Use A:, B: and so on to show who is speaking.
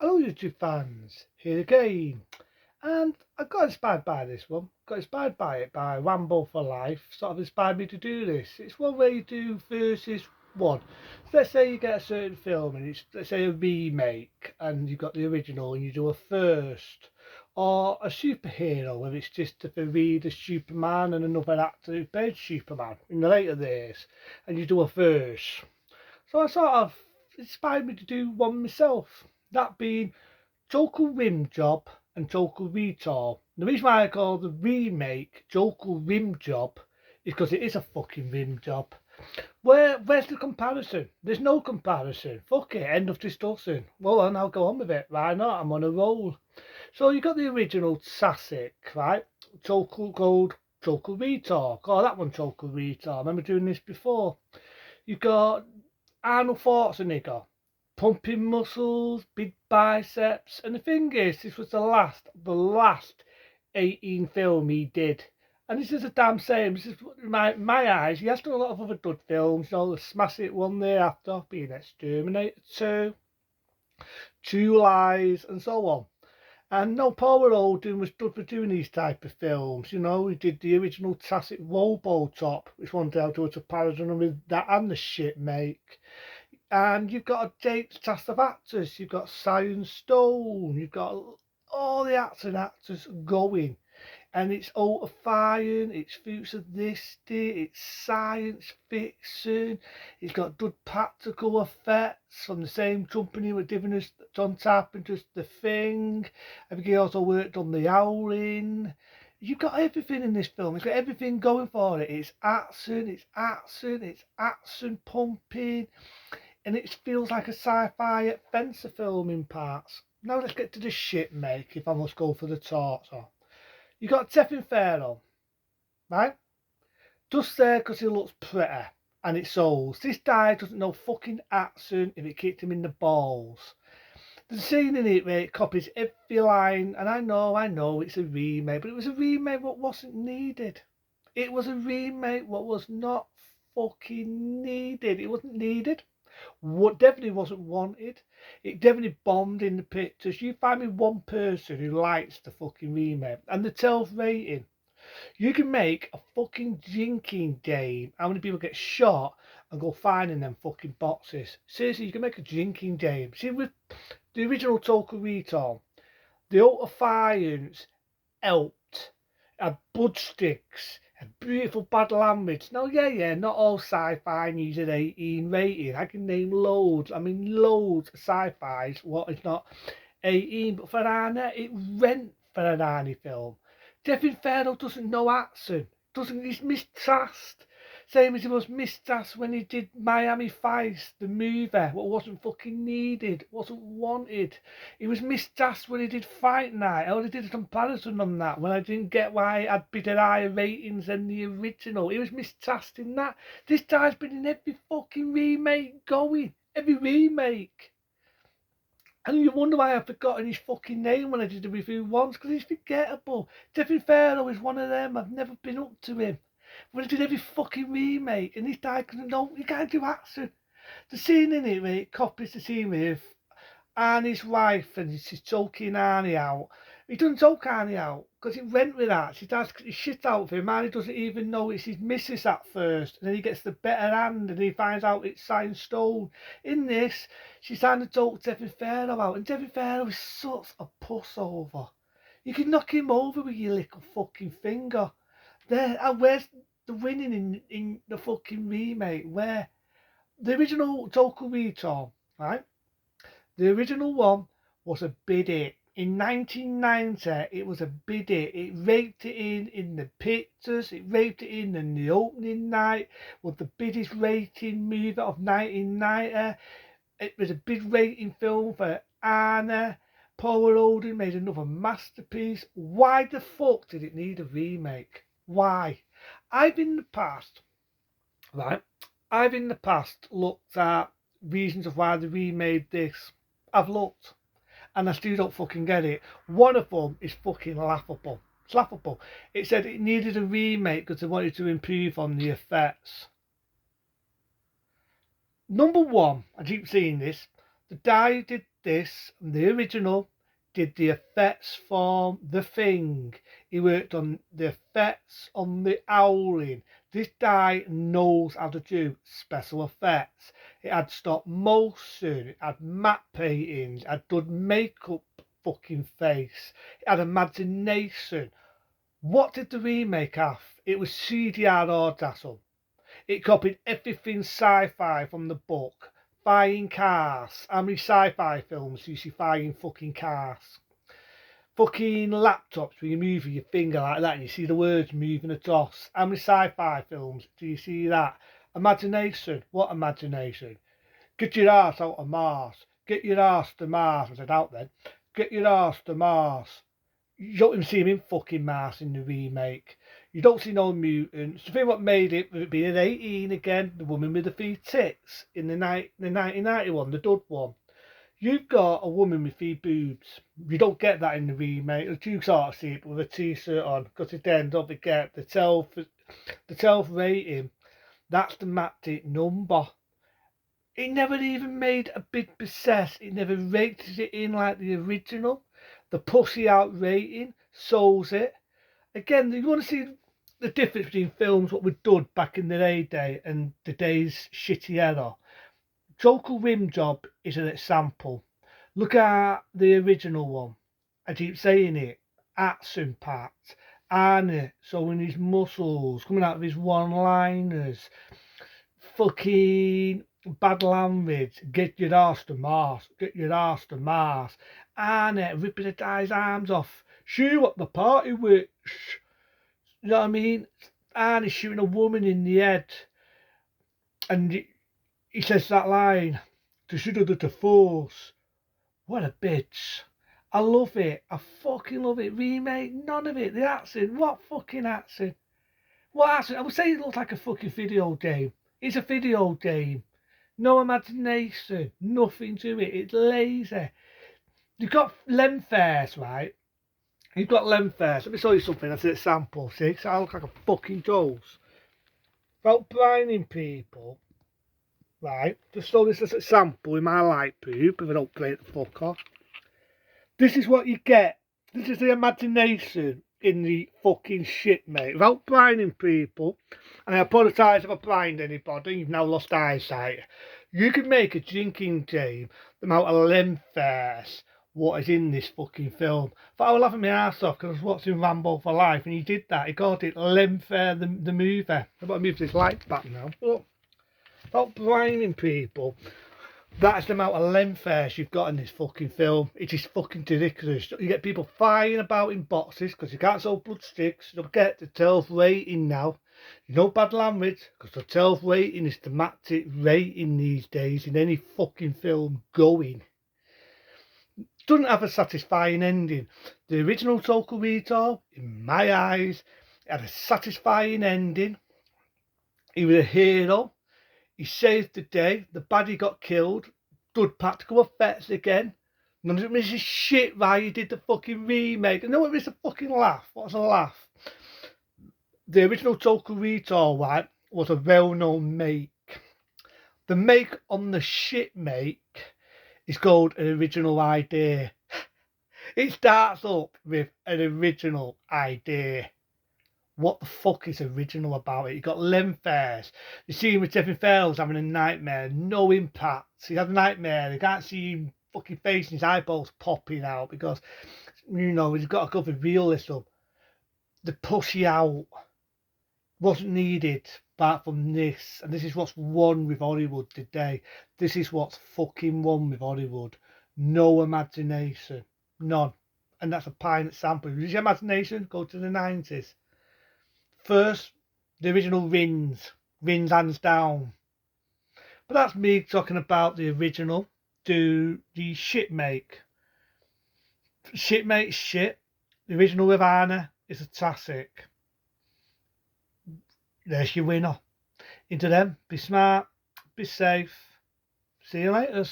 A: Hello YouTube fans, here again. And I got inspired by this one. Got inspired by it by Rambo for Life. Sort of inspired me to do this. It's one where you do versus one. So let's say you get a certain film and it's, let's say, a remake and you've got the original and you do a first. Or a superhero where it's just to read a Superman and another actor who played Superman in the later days. And you do a first. So I sort of inspired me to do one myself. That being Joker Rim Job and Joker Retour. The reason why I call the remake Joker Rim Job is because it is a fucking rim job. Where's the comparison? There's no comparison. Fuck it, end of discussion. Well, then I'll go on with it. Why not? I'm on a roll. So you got the original classic, right? Joker Gold, Joker Retour. Oh, that one Joker Retour. I remember doing this before. You got Arnold Schwarzenegger, pumping muscles, big biceps, and the thing is, this was the last 18 film he did. And this is a damn shame. This is my eyes. He has done a lot of other good films, you know, the Smash It one there after, being Exterminator 2, True Lies, and so on. And no, Paul Verhoeven was good for doing these type of films. You know, he did the original classic Robocop, which one down to a parody with that and the shit make. And you've got a great cast of actors. You've got Sion Stone. You've got all the actors and actors going. And it's horrifying, it's futuristic, it's science fiction. It's got good practical effects from the same company who giving us John Carpenter's The Thing. I think he also worked on The Howling. You've got everything in this film. It's got everything going for it. It's action, it's action pumping, and it feels like a sci-fi adventure film in parts. Now let's get to the shit make, if I must go for the torture. You got Tevin Farrell, right? Just there because he looks pretty and it shows. This guy doesn't know fucking accent if it kicked him in the balls. The scene in it where it copies every line, and I know it's a remake, but it was a remake what wasn't needed. It was a remake what was not fucking needed. It wasn't needed. What definitely wasn't wanted. It definitely bombed in the pictures. You find me one person who likes the fucking remake and the 12 rating. You can make a fucking drinking game. How many people get shot and go finding them fucking boxes? Seriously, you can make a drinking game. See, with the original Total Retail, the Ultrafiance helped. Blood sticks, beautiful bad language. No, yeah, not all sci-fi needs an 18 rating. I can name loads. I mean, loads of sci-fi's what is not 18. But for Anna, it went for an Arnie film. Devin Farrell doesn't know accent. He's mistrust. Same as he was mistrust when he did Miami Vice, the movie, what wasn't fucking needed, wasn't wanted. He was mistrust when he did Fight Night. I only did a comparison on that when I didn't get why it had bigger higher ratings than the original. He was mistrust in that. This guy's been in every fucking remake going. Every remake. And you wonder why I've forgotten his fucking name when I did the review once, because he's forgettable. Devin Farrell is one of them. I've never been up to him. When I did every fucking remake, and this guy you can't do accent. The scene in it where it copies the scene with Arnie's wife and she's choking Arnie out. He doesn't choke Arnie out because he went with that. She does shit out for him. Arnie doesn't even know it's his missus at first. And then he gets the better hand and he finds out it's Sion Stone. In this, she's trying to choke Devin Farrell out. And Devin Farrell is such a pussover. You can knock him over with your little fucking finger. There, and where's the winning in the fucking remake? Where? The original Joker Retour, right? The original one was a big hit. In 1990, it was a big hit. It raked it in the pictures. It raked it in the opening night. Was the biggest rating movie of 1990. It was a big rating film for Anna. Paul Verhoeven made another masterpiece. Why the fuck did it need a remake? Why? I've in the past, right? I've in the past looked at reasons of why they remade this. I've looked, and I still don't fucking get it. One of them is fucking laughable. It's laughable. It said it needed a remake because they wanted to improve on the effects. Number one, I keep seeing this. The guy who did this, the original, did the effects for The Thing. He worked on the effects on The Howling. This guy knows how to do special effects. It had stop motion, it had matte paintings, it had done makeup fucking face. It had imagination. What did the remake have? It was CGI orgasm. It copied everything sci-fi from the book. Flying cars. How many sci-fi films do you see flying fucking cars? Fucking laptops where you move your finger like that and you see the words moving across. How many sci-fi films do you see that? Imagination. What imagination? Get your ass out of Mars. Get your ass to Mars. I said out then. Get your ass to Mars. You don't even see him in fucking Mars in the remake. You don't see no mutants. The thing what made it, with it being 18 again, the woman with the 3 tits in the 1991, the dud one. You've got a woman with 3 boobs. You don't get that in the remake. The two sort of see it with a t-shirt on, because then don't forget the 12 rating. That's the magic number. It never even made a big success. It never rated it in like the original. The pussy out rating shows it. Again, you want to see the difference between films what were done back in the heyday and today's shitty era. Joker Rim Job is an example. Look at the original one. I keep saying it. Action packed. Arnie showing his muscles, coming out of his one-liners. Fucking bad language. Get your ass to Mars. Get your ass to Mars. Arnie ripping the guy's arms off. Shoot up the party witch. You know what I mean? Arnie shooting a woman in the head. And he says that line. To shoot her to the force. What a bitch. I love it. I fucking love it. Remake, none of it. The accent. What fucking accent? What accent? I would say it looks like a fucking video game. It's a video game. No imagination. Nothing to it. It's lazy. You've got Lemfairs, right? You've got Lemfairs. Let me show you something. That's an example. See? So I look like a fucking dose. Without blinding people, right? Just show this as an example in my light poop if I don't play it the fuck off. This is what you get. This is the imagination in the fucking shit, mate. Without blinding people, and I apologise if I blind anybody, you've now lost eyesight. You can make a drinking game the amount of Lemfairs what is in this fucking film. But I was laughing my ass off because I was watching Rambo for Life and he did that. He called it Lemfair the movie. I've got to move this light back now. Look, without blinding people, that's the amount of Lemfairs you've got in this fucking film. It is fucking ridiculous. You get people flying about in boxes because you can't sell blood sticks. You don't get the 12 rating now. You know bad language because the 12 rating is the magic rating these days in any fucking film going. Doesn't have a satisfying ending. The original Total Recall, in my eyes, had a satisfying ending. He was a hero. He saved the day. The baddie got killed. Good practical effects again. None of it was just shit why he did the fucking remake. And no, it was a fucking laugh. What's a laugh? The original Total Recall, right, was a well-known make. The make on the shit make is called an original idea. It starts up with an original idea. What the fuck is original about it? You got Lemfairs. You see him with Stephen Fells having a nightmare, no impact. He had a nightmare, you can't see him fucking face and his eyeballs popping out because, you know, he's got to go for realism. The pussy out wasn't needed apart from this, and this is what's won with Hollywood today. This is what's fucking won with Hollywood. No imagination. None. And that's a prime example. Use your imagination, go to the 90s. First, the original Rins hands down. But that's me talking about the original. Do the shit make. Shit makes shit. The original with Anna is a classic. There's your winner. Into them, be smart, be safe. See you later.